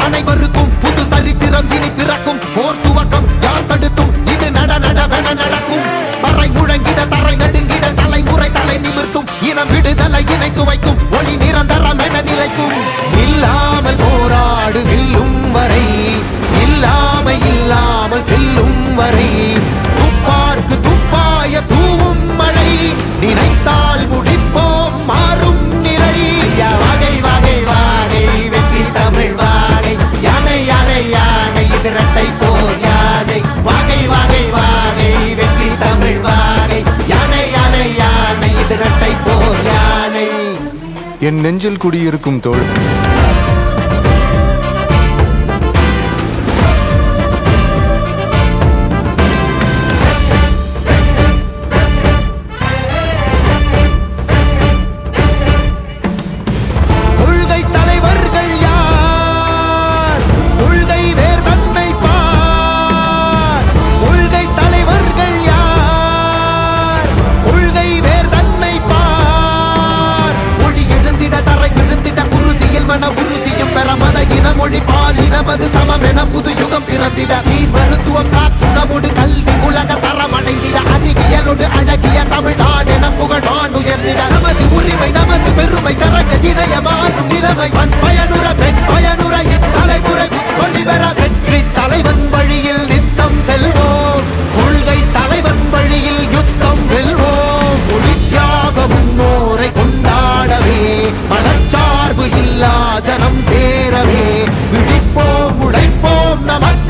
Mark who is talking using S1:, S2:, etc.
S1: அனைவருக்கும் புது சரித்திரம் இனி பிறக்கும். போர் துவக்கம் யார் தடுத்தும் இது நடவென நடக்கும். பறை முழங்கிட தரை நடுங்கிட தலைமுறை தலை நிமிர்த்தும். இனம் விடுதலை இணை சுவைக்கும். ஒளி நிரந்தரம் என நிலைக்கும். இல்லாமல் போராடு வெல்லும் வரை, இல்லாமல் செல்லும் வரை, துப்பார்க்கு துப்பாய தூவும் மழை, நினைத்தால் முடிப்போம் மாறும் நிலை. வகை வகை வாகை வெற்றி தமிழ் வாகை, யானை யானை யானை இது இரட்டை போர் யானை. வகை வகை வாகை வெற்றி தமிழ் வாகை, யானை யானை யானை இது இரட்டை போர் யானை.
S2: என் நெஞ்சில் குடியிருக்கும் தோள்
S1: மொழி பாலினமது சமம் என புது யுகம் பிறந்திட. நீர் மருத்துவம் காற்றுணவோடு கல்வி உலக தரம் அடைந்திட. அறிவியலோடு அழகிய தமிழ்நாடு என புகழான் உயர்ந்திட. நமது உரிமை நமது பெருமை கரங்க இணைய மாறும் நிலைமை. பயனுற பெண் பயனுற இத்தலைமுறை கொள்ளிவர வெற்றி தலைவன் வழியில் நித்தம் செல்வோம். கொள்கை தலைவன் வழியில் யுத்தம் வெல்வோம். ஒளித்தியாக முன்னோரை கொண்டாடவே, மதச்சார்பு இல்லா ஜனம் சேரவே, விழிப்போம் உழைப்போம் நமக்கு